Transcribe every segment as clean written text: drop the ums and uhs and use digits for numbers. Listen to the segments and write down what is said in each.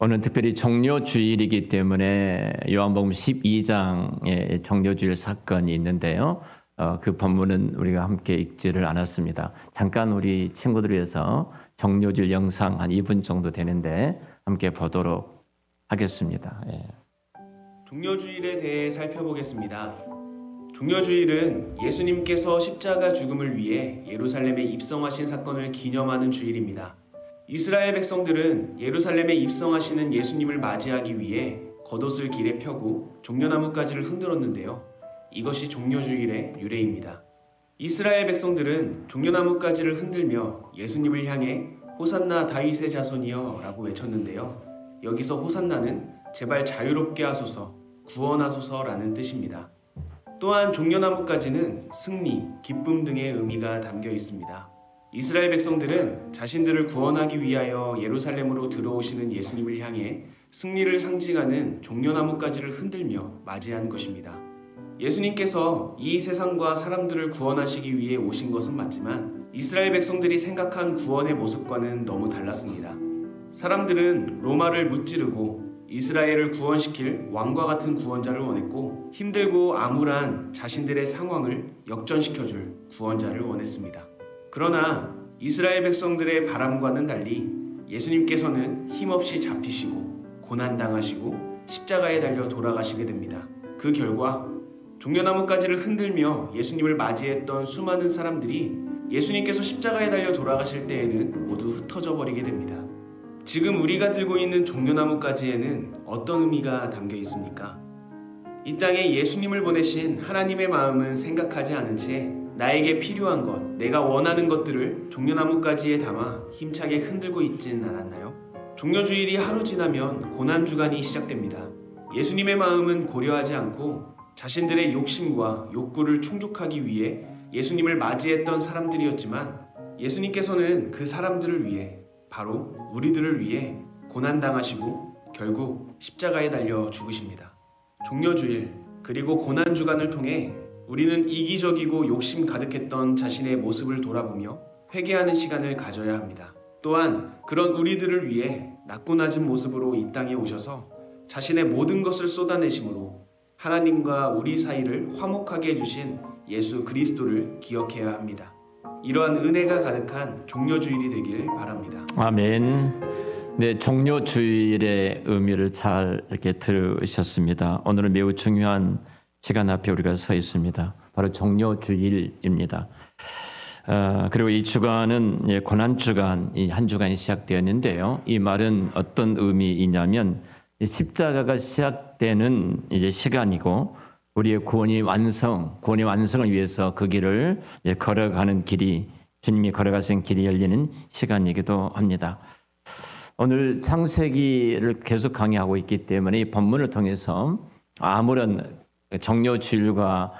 오늘 특별히 종료주일이기 때문에 요한복음 12장의 종료주일 사건이 있는데요. 그 본문은 우리가 함께 읽지를 않았습니다. 잠깐 우리 친구들 위해서 종료주일 영상 한 2분 정도 되는데 함께 보도록 하겠습니다. 종료주일에 대해 살펴보겠습니다. 종료주일은 예수님께서 십자가 죽음을 위해 예루살렘에 입성하신 사건을 기념하는 주일입니다. 이스라엘 백성들은 예루살렘에 입성하시는 예수님을 맞이하기 위해 겉옷을 길에 펴고 종려나무가지를 흔들었는데요. 이것이 종료주일의 유래입니다. 이스라엘 백성들은 종려나무가지를 흔들며 예수님을 향해 호산나 다윗의 자손이여 라고 외쳤는데요. 여기서 호산나는 제발 자유롭게 하소서, 구원하소서라는 뜻입니다. 또한 종려나무가지는 승리, 기쁨 등의 의미가 담겨 있습니다. 이스라엘 백성들은 자신들을 구원하기 위하여 예루살렘으로 들어오시는 예수님을 향해 승리를 상징하는 종려나무가지를 흔들며 맞이한 것입니다. 예수님께서 이 세상과 사람들을 구원하시기 위해 오신 것은 맞지만 이스라엘 백성들이 생각한 구원의 모습과는 너무 달랐습니다. 사람들은 로마를 무찌르고 이스라엘을 구원시킬 왕과 같은 구원자를 원했고 힘들고 암울한 자신들의 상황을 역전시켜줄 구원자를 원했습니다. 그러나 이스라엘 백성들의 바람과는 달리 예수님께서는 힘없이 잡히시고 고난당하시고 십자가에 달려 돌아가시게 됩니다. 그 결과 종려나무가지를 흔들며 예수님을 맞이했던 수많은 사람들이 예수님께서 십자가에 달려 돌아가실 때에는 모두 흩어져 버리게 됩니다. 지금 우리가 들고 있는 종려나무가지에는 어떤 의미가 담겨 있습니까? 이 땅에 예수님을 보내신 하나님의 마음은 생각하지 않은 채 나에게 필요한 것, 내가 원하는 것들을 종려나무가지에 담아 힘차게 흔들고 있진 않았나요? 종료주일이 하루 지나면 고난주간이 시작됩니다. 예수님의 마음은 고려하지 않고 자신들의 욕심과 욕구를 충족하기 위해 예수님을 맞이했던 사람들이었지만 예수님께서는 그 사람들을 위해, 바로 우리들을 위해 고난당하시고 결국 십자가에 달려 죽으십니다. 종료주일 그리고 고난주간을 통해 우리는 이기적이고 욕심 가득했던 자신의 모습을 돌아보며 회개하는 시간을 가져야 합니다. 또한 그런 우리들을 위해 낮고 낮은 모습으로 이 땅에 오셔서 자신의 모든 것을 쏟아내심으로 하나님과 우리 사이를 화목하게 해주신 예수 그리스도를 기억해야 합니다. 이러한 은혜가 가득한 종료주일이 되길 바랍니다. 아멘. 네, 종료주일의 의미를 잘 이렇게 들으셨습니다. 오늘은 매우 중요한 시간 앞에 우리가 서 있습니다. 바로 종료주일입니다. 그리고 이 주간은 고난주간, 이 한 주간이 시작되었는데요. 이 말은 어떤 의미이냐면 십자가가 시작되는 이제 시간이고 우리의 구원의 완성을 위해서 그 길을 걸어가는 길이 주님이 걸어가신 길이 열리는 시간이기도 합니다. 오늘 창세기를 계속 강의하고 있기 때문에 이 본문을 통해서 아무런 종료주일과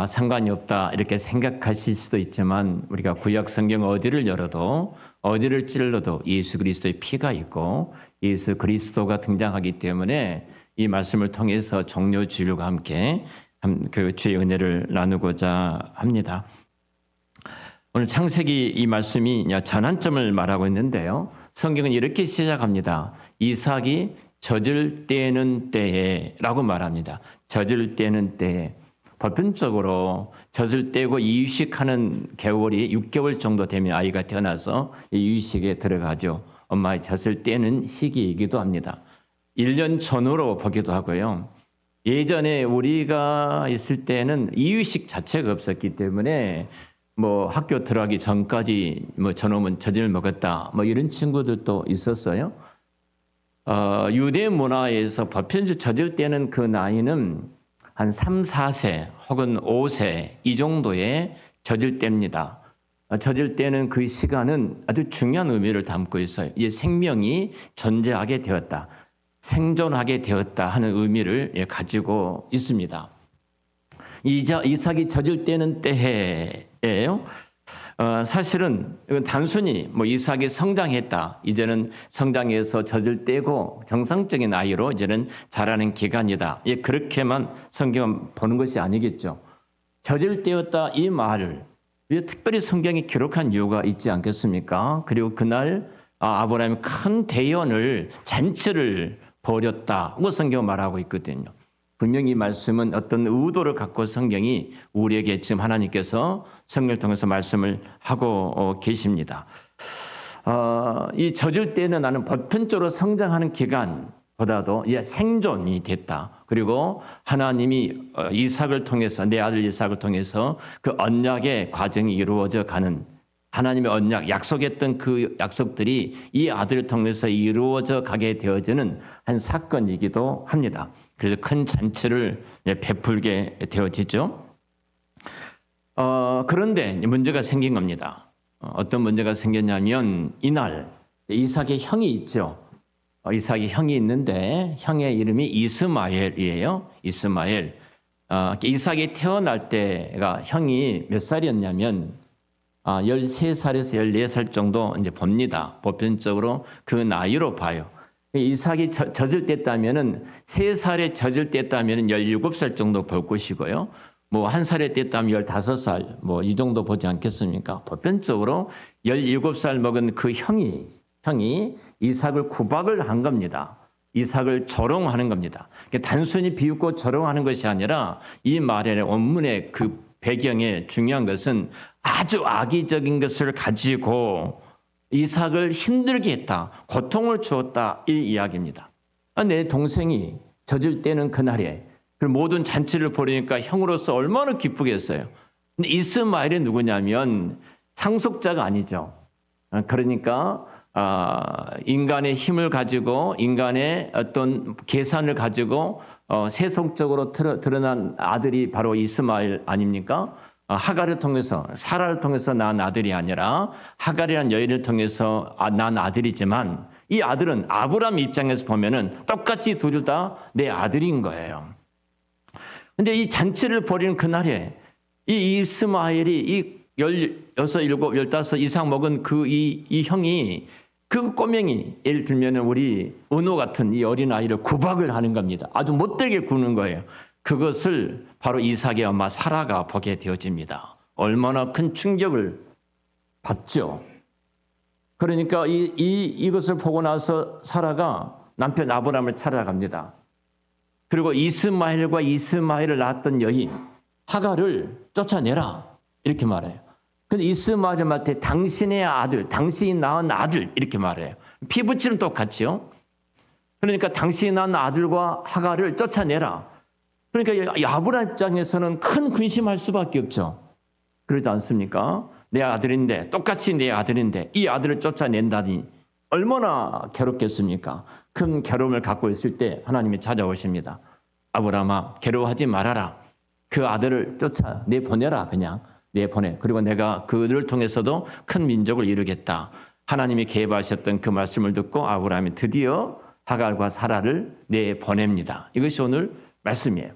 상관이 없다 이렇게 생각하실 수도 있지만 우리가 구약 성경 어디를 열어도 어디를 찔러도 예수 그리스도의 피가 있고 예수 그리스도가 등장하기 때문에 이 말씀을 통해서 종료주일과 함께 그 주의 은혜를 나누고자 합니다. 오늘 창세기 이 말씀이 전환점을 말하고 있는데요. 성경은 이렇게 시작합니다. 이삭이 젖을 떼는 때에 라고 말합니다. 젖을 떼는 때에. 보편적으로 젖을 떼고 이유식하는 개월이 6개월 정도 되면 아이가 태어나서 이유식에 들어가죠. 엄마의 젖을 떼는 시기이기도 합니다. 1년 전으로 보기도 하고요. 예전에 우리가 있을 때는 이유식 자체가 없었기 때문에 학교 들어가기 전까지 저놈은 젖을 먹었다 이런 친구들도 있었어요. 유대 문화에서 보편적으로 젖을 떼는 그 나이는 한 3, 4세 혹은 5세 이 정도의 젖을 뗍니다. 젖을 떼는 그 시간은 아주 중요한 의미를 담고 있어요. 이 생명이 존재하게 되었다, 생존하게 되었다 하는 의미를 가지고 있습니다. 이삭이 젖을 떼는 때예요. 사실은 이건 단순히 이삭이 성장했다, 이제는 성장해서 젖을 떼고 정상적인 아이로 이제는 자라는 기간이다, 그렇게만 성경은 보는 것이 아니겠죠. 젖을 떼었다 이 말을 특별히 성경이 기록한 이유가 있지 않겠습니까? 그리고 그날 아브라함이 큰 대연을 잔치를 벌였다고 성경 말하고 있거든요. 분명히 이 말씀은 어떤 의도를 갖고 성경이 우리에게 지금 하나님께서 성경을 통해서 말씀을 하고 계십니다. 이 젖을 때는 나는 보편적으로 성장하는 기간보다도 생존이 됐다. 그리고 하나님이 이삭을 통해서 내 아들 이삭을 통해서 그 언약의 과정이 이루어져 가는 하나님의 언약, 약속했던 그 약속들이 이 아들을 통해서 이루어져 가게 되어지는 한 사건이기도 합니다. 그래서 큰 잔치를 베풀게 되어지죠. 그런데 문제가 생긴 겁니다. 어떤 문제가 생겼냐면 이날 이삭의 형이 있죠. 이삭의 형이 있는데 형의 이름이 이스마엘이에요. 이스마엘. 이삭이 태어날 때가 형이 몇 살이었냐면 13살에서 14살 정도 이제 봅니다. 보편적으로 그 나이로 봐요. 이삭이 젖을 뗐다면은 3살에 젖을 뗐다면은 17살 정도 볼 것이고요. 뭐 1살에 뗐다면 15살 뭐 이 정도 보지 않겠습니까? 보편적으로 17살 먹은 그 형이 이삭을 구박을 한 겁니다. 이삭을 조롱하는 겁니다. 단순히 비웃고 조롱하는 것이 아니라 이 말의 원문의 그 배경에 중요한 것은 아주 악의적인 것을 가지고 이삭을 힘들게 했다. 고통을 주었다. 이 이야기입니다. 내 동생이 젖을 때는 그날에 그 모든 잔치를 벌이니까 형으로서 얼마나 기쁘겠어요. 근데 이스마엘이 누구냐면 상속자가 아니죠. 그러니까 인간의 힘을 가지고 인간의 어떤 계산을 가지고 세속적으로 드러난 아들이 바로 이스마엘 아닙니까? 하갈을 통해서 사라를 통해서 낳은 아들이 아니라 하갈이라는 여인을 통해서 낳은 아들이지만 이 아들은 아브라함 입장에서 보면은 똑같이 둘 다 내 아들인 거예요. 근데 이 잔치를 벌이는 그날에 이 이스마엘이 이 16, 17, 15 이상 먹은 이 형이 그 꼬맹이 예를 들면 우리 은호 같은 이 어린아이를 구박을 하는 겁니다. 아주 못되게 구는 거예요. 그것을 바로 이삭의 엄마 사라가 보게 되어집니다. 얼마나 큰 충격을 받죠. 그러니까 이것을 보고 나서 사라가 남편 아브라함을 찾아갑니다. 그리고 이스마엘을 낳았던 여인 하갈을 쫓아내라 이렇게 말해요. 근데 이스마엘한테 당신의 아들, 당신이 낳은 아들 이렇게 말해요. 피부치는 똑같죠. 그러니까 당신이 낳은 아들과 하갈을 쫓아내라. 그러니까 아브라함 입장에서는 큰 근심할 수밖에 없죠. 그러지 않습니까? 내 아들인데 똑같이 내 아들인데 이 아들을 쫓아낸다니 얼마나 괴롭겠습니까? 큰 괴로움을 갖고 있을 때 하나님이 찾아오십니다. 아브라함아 괴로워하지 말아라. 그 아들을 내보내라 그냥. 내보내. 그리고 내가 그들을 통해서도 큰 민족을 이루겠다. 하나님이 계획하셨던 그 말씀을 듣고 아브라함이 드디어 하갈과 사라를 내보냅니다. 이것이 오늘 말씀이에요.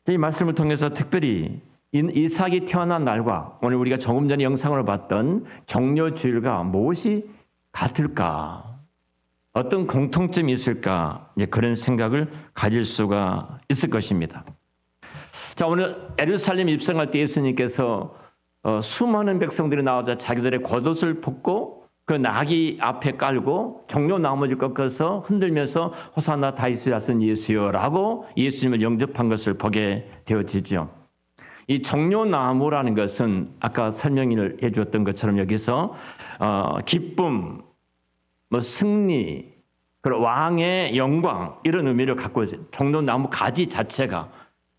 이 말씀을 통해서 특별히 이삭이 태어난 날과 오늘 우리가 조금 전에 영상으로 봤던 종려주일과 무엇이 같을까? 어떤 공통점이 있을까? 그런 생각을 가질 수가 있을 것입니다. 자, 오늘 예루살렘 입성할 때 예수님께서 수많은 백성들이 나와서 자기들의 겉옷을 벗고 그 나귀 앞에 깔고 종려나무를 꺾어서 흔들면서 호산나 다윗의 자손 예수여라고 예수님을 영접한 것을 보게 되어지죠. 이 종려나무라는 것은 아까 설명을 해주었던 것처럼 여기서 기쁨, 승리, 그리고 왕의 영광 이런 의미를 갖고 있어요. 종려나무 가지 자체가.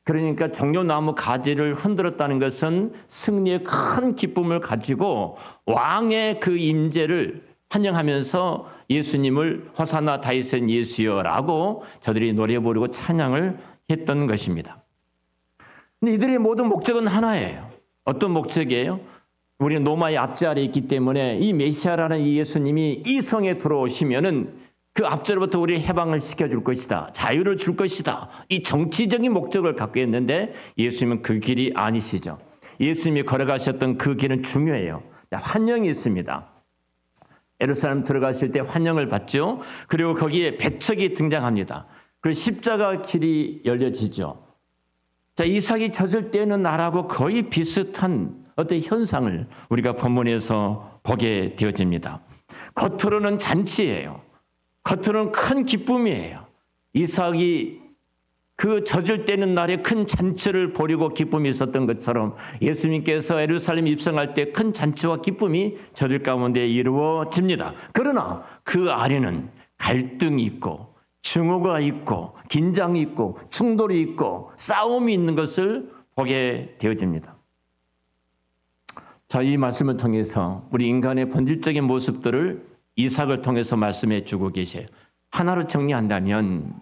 그러니까 종려나무 가지를 흔들었다는 것은 승리의 큰 기쁨을 가지고 왕의 그 임재를 환영하면서 예수님을 호산나 다윗의 예수여라고 저들이 노래 부르고 찬양을 했던 것입니다. 근데 이들의 모든 목적은 하나예요. 어떤 목적이에요? 우리는 로마의 압제 아래 있기 때문에 이 메시아라는 이 예수님이 이 성에 들어오시면은 그 압제로부터 우리 해방을 시켜줄 것이다. 자유를 줄 것이다. 이 정치적인 목적을 갖고 있는데 예수님은 그 길이 아니시죠. 예수님이 걸어가셨던 그 길은 중요해요. 환영이 있습니다. 예루살렘 들어가실 때 환영을 받죠. 그리고 거기에 배척이 등장합니다. 그리고 십자가 길이 열려지죠. 자, 이삭이 젖을 떼는 날하고 거의 비슷한 어떤 현상을 우리가 본문에서 보게 되어집니다. 겉으로는 잔치예요. 겉으로는 큰 기쁨이에요. 이삭이 그 젖을 떼는 날에 큰 잔치를 벌이고 기쁨이 있었던 것처럼 예수님께서 예루살렘 입성할 때 큰 잔치와 기쁨이 젖을 가운데 이루어집니다. 그러나 그 안에는 갈등이 있고 증오가 있고 긴장이 있고 충돌이 있고 싸움이 있는 것을 보게 되어집니다. 자, 이 말씀을 통해서 우리 인간의 본질적인 모습들을 이삭을 통해서 말씀해 주고 계세요. 하나로 정리한다면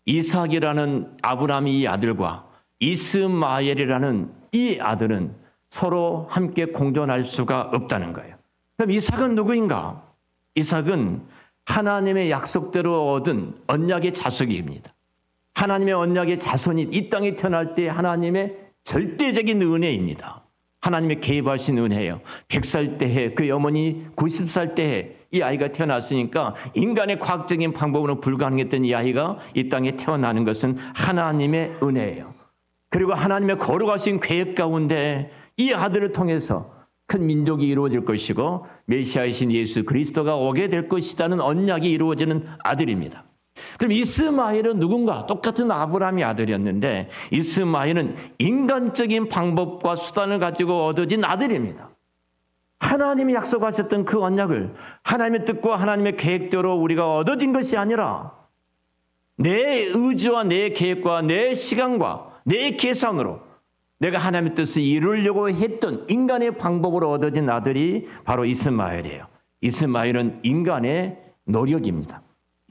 이삭이라는 아브라함의 이 아들과 이스마엘이라는 이 아들은 서로 함께 공존할 수가 없다는 거예요. 그럼 이삭은 누구인가? 이삭은 하나님의 약속대로 얻은 언약의 자식입니다. 하나님의 언약의 자손이 이 땅에 태어날 때 하나님의 절대적인 은혜입니다. 하나님의 개입하신 은혜예요. 100살 때에 그 어머니 90살 때에 이 아이가 태어났으니까 인간의 과학적인 방법으로 불가능했던 이 아이가 이 땅에 태어나는 것은 하나님의 은혜예요. 그리고 하나님의 거룩하신 계획 가운데 이 아들을 통해서 큰 민족이 이루어질 것이고 메시아이신 예수 그리스도가 오게 될 것이라는 언약이 이루어지는 아들입니다. 그럼 이스마엘은 누군가? 똑같은 아브라함의 아들이었는데 이스마엘은 인간적인 방법과 수단을 가지고 얻어진 아들입니다. 하나님이 약속하셨던 그 언약을 하나님의 뜻과 하나님의 계획대로 우리가 얻어진 것이 아니라 내 의지와 내 계획과 내 시간과 내 계산으로 내가 하나님의 뜻을 이루려고 했던 인간의 방법으로 얻어진 아들이 바로 이스마엘이에요. 이스마엘은 인간의 노력입니다.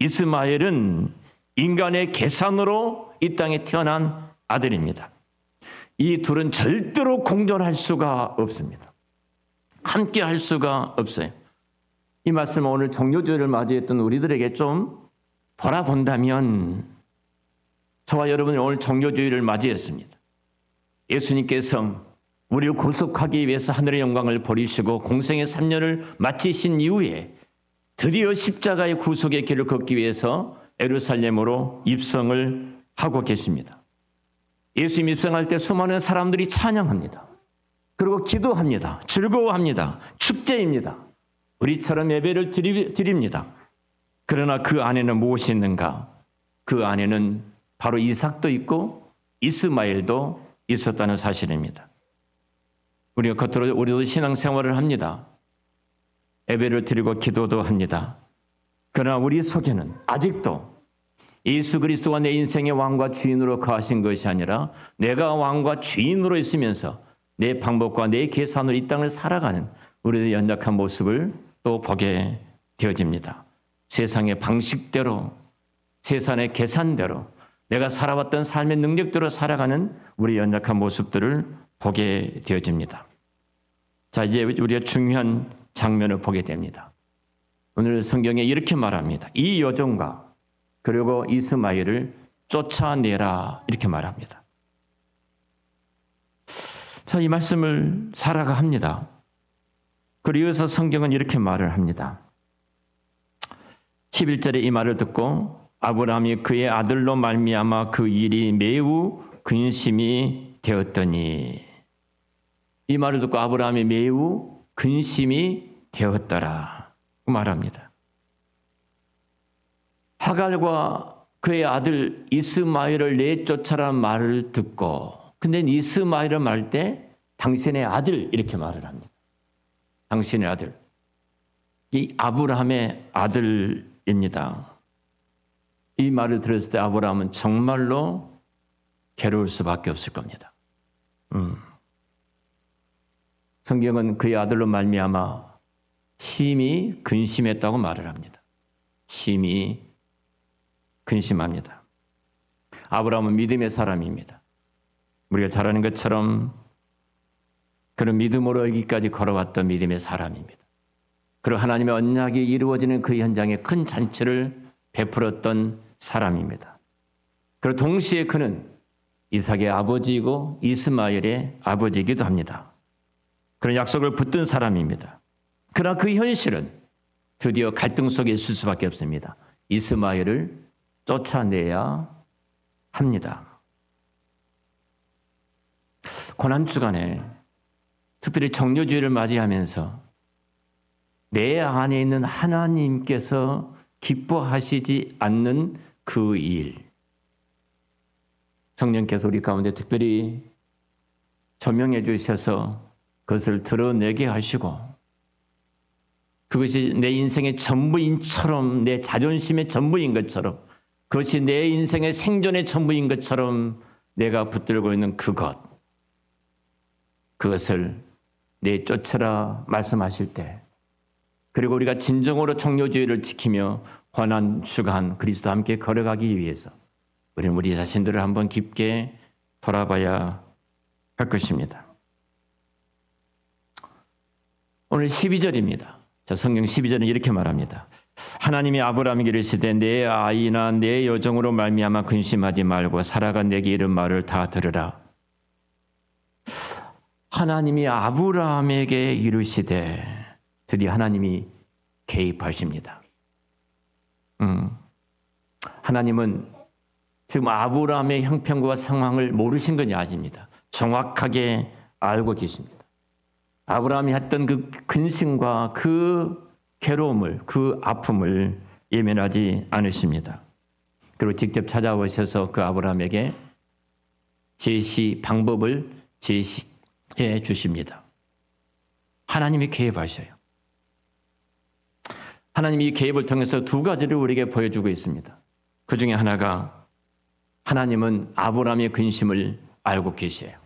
이스마엘은 인간의 계산으로 이 땅에 태어난 아들입니다. 이 둘은 절대로 공존할 수가 없습니다. 함께 할 수가 없어요. 이 말씀은 오늘 정료주일을 맞이했던 우리들에게 좀 돌아본다면 저와 여러분이 오늘 정료주일을 맞이했습니다. 예수님께서 우리를 구속하기 위해서 하늘의 영광을 버리시고 공생의 3년을 마치신 이후에 드디어 십자가의 구속의 길을 걷기 위해서 예루살렘으로 입성을 하고 계십니다. 예수님 입성할 때 수많은 사람들이 찬양합니다. 그리고 기도합니다. 즐거워합니다. 축제입니다. 우리처럼 예배를 드립니다. 그러나 그 안에는 무엇이 있는가? 그 안에는 바로 이삭도 있고 이스마엘도 있었다는 사실입니다. 우리가 겉으로 우리도 신앙생활을 합니다. 예배를 드리고 기도도 합니다. 그러나 우리 속에는 아직도 예수 그리스도가 내 인생의 왕과 주인으로 거하신 것이 아니라 내가 왕과 주인으로 있으면서 내 방법과 내 계산으로 이 땅을 살아가는 우리의 연약한 모습을 또 보게 되어집니다. 세상의 방식대로, 세상의 계산대로 내가 살아왔던 삶의 능력대로 살아가는 우리 연약한 모습들을 보게 되어집니다. 자, 이제 우리가 중요한 장면을 보게 됩니다. 오늘 성경에 이렇게 말합니다. 이 여종과 그리고 이스마엘을 쫓아내라 이렇게 말합니다. 자, 이 말씀을 사라가 합니다. 그리고서 성경은 이렇게 말을 합니다. 11절에 이 말을 듣고 아브라함이 그의 아들로 말미암아 그 일이 매우 근심이 되었더니 이 말을 듣고 아브라함이 매우 근심이 되었더라 말합니다. 하갈과 그의 아들 이스마엘을 내쫓아라는 말을 듣고 근데 이스마엘을 말할 때 당신의 아들 이렇게 말을 합니다. 당신의 아들. 이 아브라함의 아들입니다. 이 말을 들었을 때 아브라함은 정말로 괴로울 수밖에 없을 겁니다. 성경은 그의 아들로 말미암아 심히 근심했다고 말을 합니다. 심히 근심합니다. 아브라함은 믿음의 사람입니다. 우리가 잘 아는 것처럼 그런 믿음으로 여기까지 걸어왔던 믿음의 사람입니다. 그리고 하나님의 언약이 이루어지는 그 현장에 큰 잔치를 베풀었던 사람입니다. 그리고 동시에 그는 이삭의 아버지이고 이스마엘의 아버지이기도 합니다. 그런 약속을 붙든 사람입니다. 그러나 그 현실은 드디어 갈등 속에 있을 수밖에 없습니다. 이스마엘을 쫓아내야 합니다. 고난주간에 특별히 정료주일을 맞이하면서 내 안에 있는 하나님께서 기뻐하시지 않는 그 일. 성령께서 우리 가운데 특별히 조명해 주셔서 그것을 드러내게 하시고 그것이 내 인생의 전부인처럼, 내 자존심의 전부인 것처럼, 그것이 내 인생의 생존의 전부인 것처럼 내가 붙들고 있는 그것을 내쫓으라 말씀하실 때, 그리고 우리가 진정으로 정료주의를 지키며 환난 주간 그리스도와 함께 걸어가기 위해서 우리는 우리 자신들을 한번 깊게 돌아봐야 할 것입니다. 오늘 12절입니다. 자, 성경 12절은 이렇게 말합니다. 하나님이 아브라함에게 이르시되 내 아이나 내 여종으로 말미암아 근심하지 말고 사라가 내게 이른 말을 다 들으라. 하나님이 아브라함에게 이르시되 드디어 하나님이 개입하십니다. 하나님은 지금 아브라함의 형편과 상황을 모르신 것이 아닙니다. 정확하게 알고 계십니다. 아브라함이 했던 그 근심과 그 괴로움을, 그 아픔을 예면하지 않으십니다. 그리고 직접 찾아오셔서 그 아브라함에게 방법을 제시해 주십니다. 하나님이 개입하셔요. 하나님이 이 개입을 통해서 두 가지를 우리에게 보여주고 있습니다. 그 중에 하나가 하나님은 아브라함의 근심을 알고 계세요.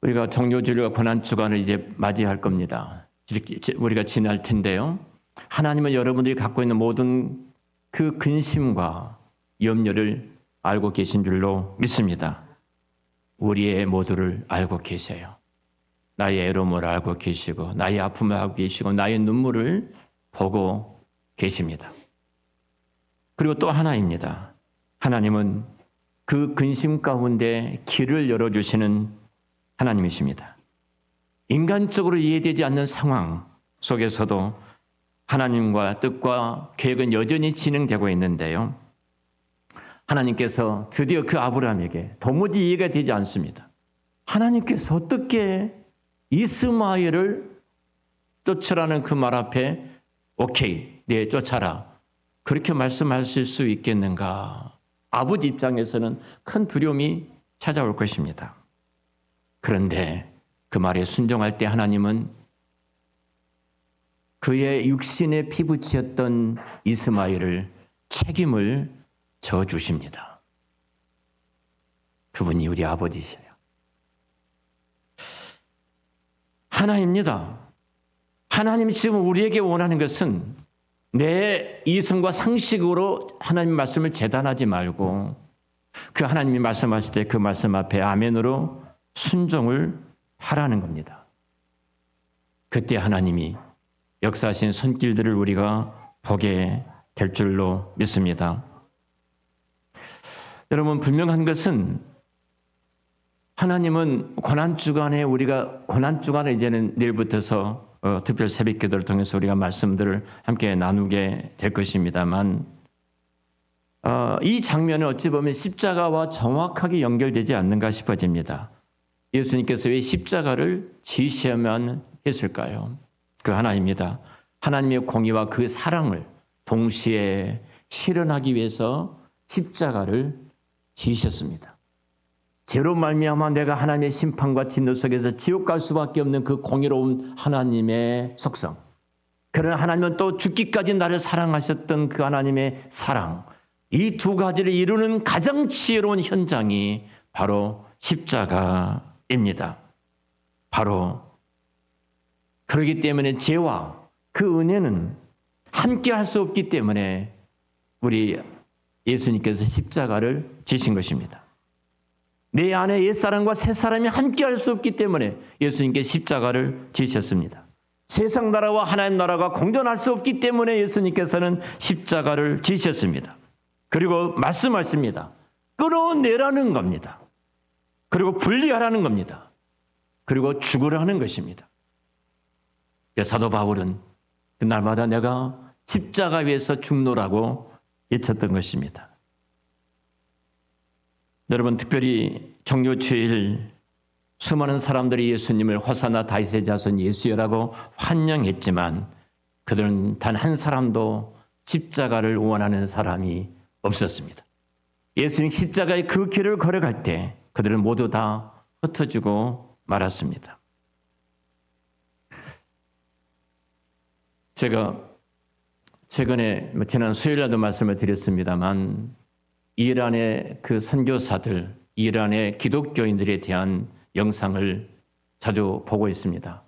우리가 종료주일과 고난주간을 이제 맞이할 겁니다. 우리가 지날 텐데요. 하나님은 여러분들이 갖고 있는 모든 그 근심과 염려를 알고 계신 줄로 믿습니다. 우리의 모두를 알고 계세요. 나의 애로움을 알고 계시고 나의 아픔을 알고 계시고 나의 눈물을 보고 계십니다. 그리고 또 하나입니다. 하나님은 그 근심 가운데 길을 열어주시는 하나님이십니다. 인간적으로 이해되지 않는 상황 속에서도 하나님과 뜻과 계획은 여전히 진행되고 있는데요. 하나님께서 드디어 그 아브라함에게 도무지 이해가 되지 않습니다. 하나님께서 어떻게 이스마엘을 쫓으라는 그 말 앞에 오케이, 네, 쫓아라. 그렇게 말씀하실 수 있겠는가? 아버지 입장에서는 큰 두려움이 찾아올 것입니다. 그런데 그 말에 순종할 때 하나님은 그의 육신의 피부치였던 이스마엘을 책임을 져주십니다. 그분이 우리 아버지시요. 하나입니다. 하나님이 지금 우리에게 원하는 것은 내 이성과 상식으로 하나님 말씀을 재단하지 말고 그 하나님이 말씀하실 때 그 말씀 앞에 아멘으로 순종을 하라는 겁니다. 그때 하나님이 역사하신 손길들을 우리가 보게 될 줄로 믿습니다. 여러분, 분명한 것은 하나님은 고난주간에 우리가 고난주간에 이제는 내일부터서 특별 새벽기도를 통해서 우리가 말씀들을 함께 나누게 될 것입니다만 이 장면은 어찌 보면 십자가와 정확하게 연결되지 않는가 싶어집니다. 예수님께서 왜 십자가를 지시하면 했을까요? 그 하나입니다. 하나님의 공의와 그 사랑을 동시에 실현하기 위해서 십자가를 지으셨습니다. 죄로 말미암아 내가 하나님의 심판과 진노 속에서 지옥 갈 수밖에 없는 그 공의로운 하나님의 속성. 그러나 하나님은 또 죽기까지 나를 사랑하셨던 그 하나님의 사랑. 이 두 가지를 이루는 가장 지혜로운 현장이 바로 십자가입니다. 바로 그렇기 때문에 죄와 그 은혜는 함께 할 수 없기 때문에 우리 예수님께서 십자가를 지신 것입니다. 내 안에 옛사람과 새사람이 함께 할 수 없기 때문에 예수님께 십자가를 지셨습니다. 세상 나라와 하나님 나라가 공존할 수 없기 때문에 예수님께서는 십자가를 지셨습니다. 그리고 말씀하십니다. 끊어내라는 겁니다. 그리고 분리하라는 겁니다. 그리고 죽으라는 것입니다. 사도 바울은 그날마다 내가 십자가 위에서 죽노라고 외쳤던 것입니다. 여러분, 특별히 정료주일 수많은 사람들이 예수님을 호산나 다윗의 자손 예수여라고 환영했지만 그들은 단 한 사람도 십자가를 원하는 사람이 없었습니다. 예수님 십자가의 그 길을 걸어갈 때 그들은 모두 다 흩어지고 말았습니다. 제가 최근에 지난 수요일에도 말씀을 드렸습니다만 이란의 그 선교사들, 이란의 기독교인들에 대한 영상을 자주 보고 있습니다.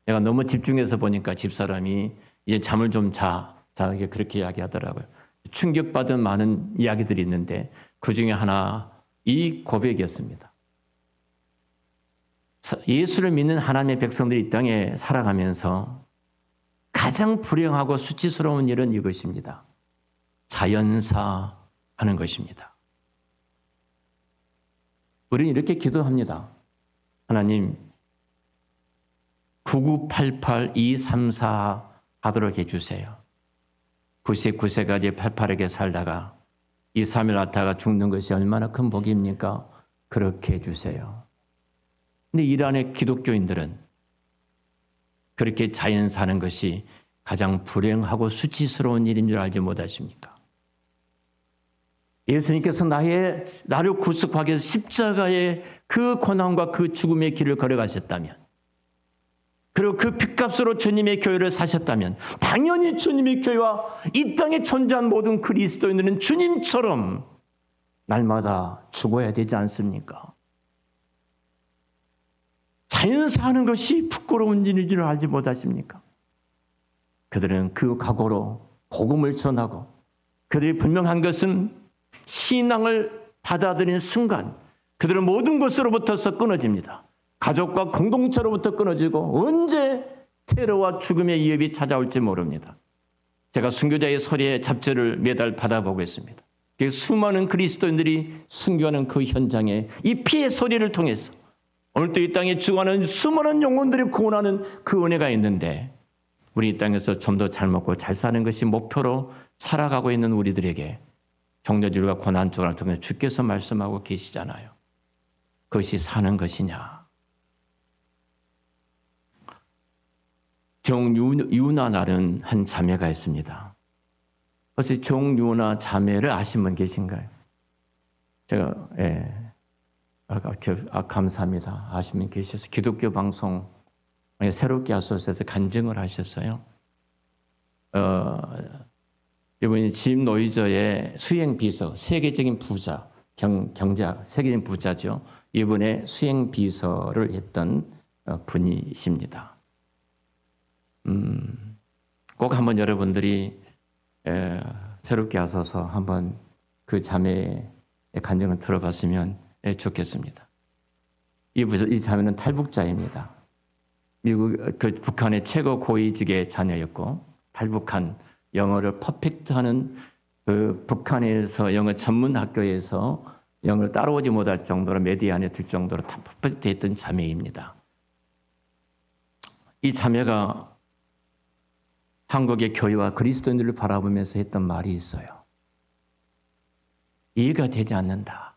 내가 너무 집중해서 보니까 집사람이 이제 잠을 좀 자. 그렇게 이야기하더라고요. 충격받은 많은 이야기들이 있는데 그 중에 하나 이 고백이었습니다. 예수를 믿는 하나님의 백성들이 이 땅에 살아가면서 가장 불행하고 수치스러운 일은 이것입니다. 자연사하는 것입니다. 우리는 이렇게 기도합니다. 하나님 9988-234 하도록 해주세요. 99세까지 88에게 살다가 2, 3일 왔다가 죽는 것이 얼마나 큰 복입니까? 그렇게 해주세요. 근데 이란의 기독교인들은 그렇게 자연 사는 것이 가장 불행하고 수치스러운 일인 줄 알지 못하십니까? 예수님께서 나를 구속하기 위해서 십자가의 그 고난과 그 죽음의 길을 걸어가셨다면, 그리고 그 핏값으로 주님의 교회를 사셨다면 당연히 주님의 교회와 이 땅에 존재한 모든 그리스도인들은 주님처럼 날마다 죽어야 되지 않습니까? 자연사하는 것이 부끄러운 일인 줄 알지 못하십니까? 그들은 그 각오로 복음을 전하고 그들이 분명한 것은 신앙을 받아들이는 순간 그들은 모든 것으로부터서 끊어집니다. 가족과 공동체로부터 끊어지고 언제 테러와 죽음의 위협이 찾아올지 모릅니다. 제가 순교자의 소리의 잡지를 매달 받아보고 있습니다. 수많은 그리스도인들이 순교하는 그 현장에 이 피의 소리를 통해서 오늘도 이 땅에 죽어가는 수많은 영혼들이 구원하는 그 은혜가 있는데 우리 이 땅에서 좀 더 잘 먹고 잘 사는 것이 목표로 살아가고 있는 우리들에게 종려주일과 고난주간을 통해 주께서 말씀하고 계시잖아요. 그것이 사는 것이냐. 정유나라는 한 자매가 있습니다. 혹시 정유나 자매를 아신 분 계신가요? 제가 감사합니다. 아신 분 계셔서 기독교 방송 새롭게 하소서에서 간증을 하셨어요. 이분이 짐 노이저의 수행 비서, 세계적인 부자, 경제학, 세계적인 부자죠. 이분의 수행 비서를 했던 분이십니다. 꼭 한번 여러분들이 새롭게 하소서 한번 그 자매의 간증을 들어봤으면 좋겠습니다. 이 자매는 탈북자입니다. 북한의 최고 고위직의 자녀였고 탈북한 영어를 퍼펙트하는 그 북한에서 영어 전문 학교에서 영어를 따라오지 못할 정도로 메디어 안에 들 정도로 다 퍼펙트했던 자매입니다. 이 자매가 한국의 교회와 그리스도인들을 바라보면서 했던 말이 있어요. 이해가 되지 않는다.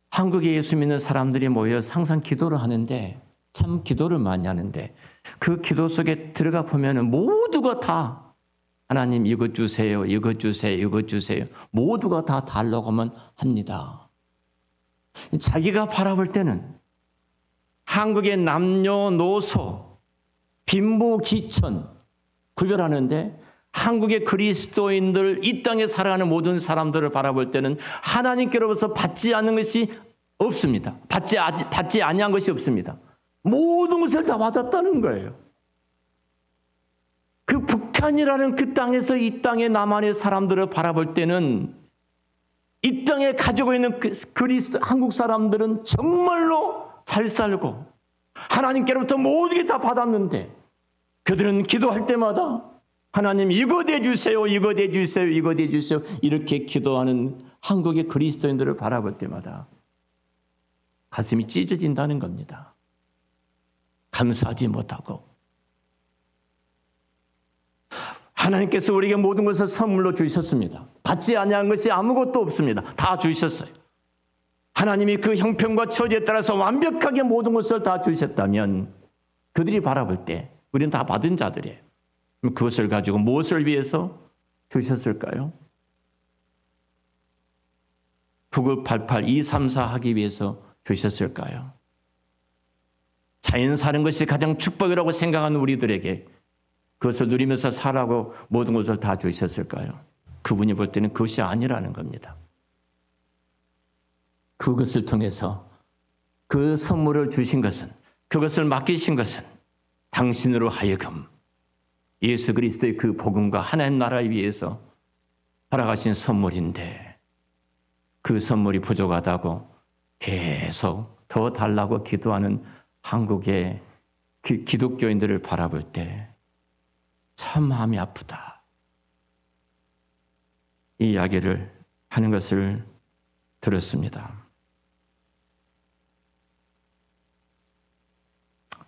한국에 예수 믿는 사람들이 모여 항상 기도를 하는데 참 기도를 많이 하는데 그 기도 속에 들어가 보면 모두가 다 하나님 이것 주세요, 이것 주세요, 이것 주세요. 모두가 다 달라고만 합니다. 자기가 바라볼 때는 한국의 남녀노소, 빈부귀천 구별하는데 한국의 그리스도인들, 이 땅에 살아가는 모든 사람들을 바라볼 때는 하나님께로부터 받지 않는 것이 없습니다. 받지 아니한 것이 없습니다. 모든 것을 다 받았다는 거예요. 그 북한이라는 그 땅에서 이 땅의 남한의 사람들을 바라볼 때는 이 땅에 가지고 있는 한국 사람들은 정말로 잘 살고 하나님께로부터 모든 게 다 받았는데 그들은 기도할 때마다 하나님 이것 해주세요, 이것 해주세요, 이것 해주세요 이렇게 기도하는 한국의 그리스도인들을 바라볼 때마다 가슴이 찢어진다는 겁니다. 감사하지 못하고 하나님께서 우리에게 모든 것을 선물로 주셨습니다. 받지 아니한 것이 아무것도 없습니다. 다 주셨어요. 하나님이 그 형편과 처지에 따라서 완벽하게 모든 것을 다 주셨다면 그들이 바라볼 때 우리는 다 받은 자들이에요. 그럼 그것을 가지고 무엇을 위해서 주셨을까요? 구급팔팔 234 하기 위해서 주셨을까요? 자연 사는 것이 가장 축복이라고 생각하는 우리들에게 그것을 누리면서 살라고 모든 것을 다 주셨을까요? 그분이 볼 때는 그것이 아니라는 겁니다. 그것을 통해서 그 선물을 주신 것은, 그것을 맡기신 것은 당신으로 하여금 예수 그리스도의 그 복음과 하나님 나라를 위해서 살아가신 선물인데 그 선물이 부족하다고 계속 더 달라고 기도하는 한국의 기독교인들을 바라볼 때 참 마음이 아프다. 이 이야기를 하는 것을 들었습니다.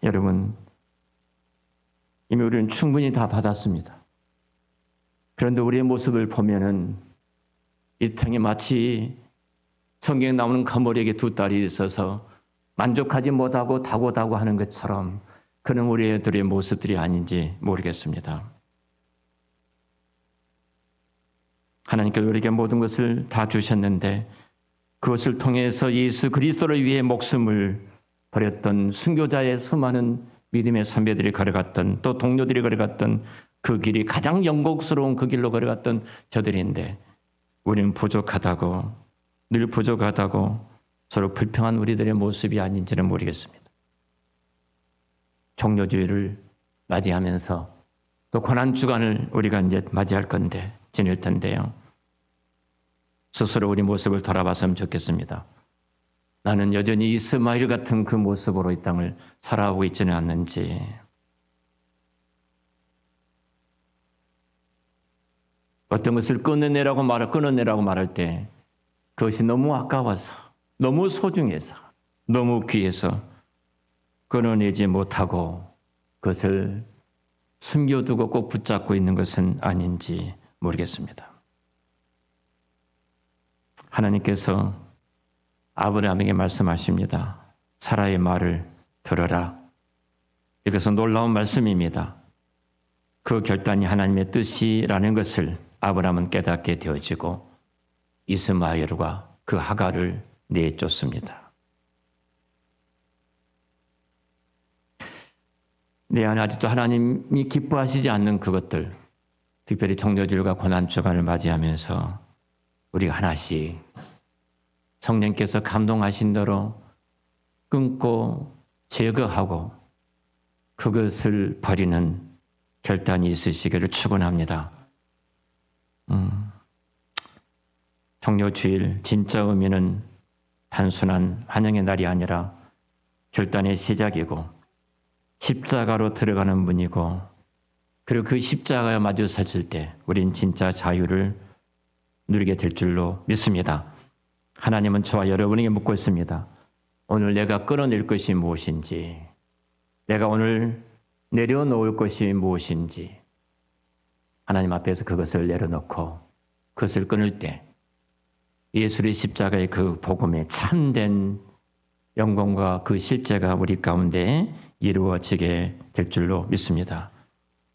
여러분, 이미 우리는 충분히 다 받았습니다. 그런데 우리의 모습을 보면은 이 땅에 마치 성경에 나오는 거머리에게 두 딸이 있어서 만족하지 못하고 다고다고 하는 것처럼 그런 우리들의 모습들이 아닌지 모르겠습니다. 하나님께서 우리에게 모든 것을 다 주셨는데 그것을 통해서 예수 그리스도를 위해 목숨을 버렸던 순교자의 수많은 믿음의 선배들이 걸어갔던 또 동료들이 걸어갔던 그 길이 가장 영광스러운 그 길로 걸어갔던 저들인데 우리는 부족하다고 늘 부족하다고 서로 불평한 우리들의 모습이 아닌지는 모르겠습니다. 종료주의를 맞이하면서 또 고난주간을 우리가 이제 맞이할 건데 지낼 텐데요. 스스로 우리 모습을 돌아봤으면 좋겠습니다. 나는 여전히 이스마엘 같은 그 모습으로 이 땅을 살아오고 있지는 않는지. 어떤 것을 끊어내라고 말할 때 그것이 너무 아까워서, 너무 소중해서, 너무 귀해서 끊어내지 못하고 그것을 숨겨두고 꼭 붙잡고 있는 것은 아닌지 모르겠습니다. 하나님께서 아브라함에게 말씀하십니다. 사라의 말을 들어라. 이것은 놀라운 말씀입니다. 그 결단이 하나님의 뜻이라는 것을 아브라함은 깨닫게 되어지고 이스마엘과 그 하갈을 내쫓습니다. 내 안에 아직도 하나님이 기뻐하시지 않는 그것들, 특별히 종료주일과 고난주간을 맞이하면서 우리가 하나씩 성령께서 감동하신 대로 끊고 제거하고 그것을 버리는 결단이 있으시기를 축원합니다. 종료주일 진짜 의미는 단순한 환영의 날이 아니라 결단의 시작이고 십자가로 들어가는 문이고 그리고 그 십자가에 마주 섰을 때 우린 진짜 자유를 누리게 될 줄로 믿습니다. 하나님은 저와 여러분에게 묻고 있습니다. 오늘 내가 끌어낼 것이 무엇인지, 내가 오늘 내려놓을 것이 무엇인지 하나님 앞에서 그것을 내려놓고 그것을 끊을 때 예수의 십자가의 그 복음의 참된 영광과 그 실제가 우리 가운데 이루어지게 될 줄로 믿습니다.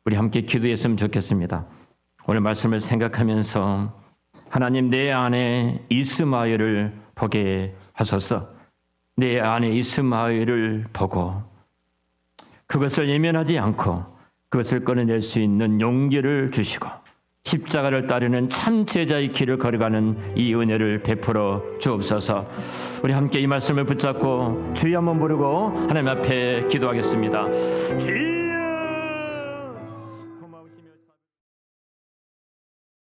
우리 함께 기도했으면 좋겠습니다. 오늘 말씀을 생각하면서 하나님 내 안에 이스마엘을 보게 하소서. 내 안에 이스마엘을 보고 그것을 예면하지 않고 그것을 꺼내낼 수 있는 용기를 주시고 십자가를 따르는 참 제자의 길을 걸어가는 이 은혜를 베풀어 주옵소서. 우리 함께 이 말씀을 붙잡고 주여 한번 부르고 하나님 앞에 기도하겠습니다.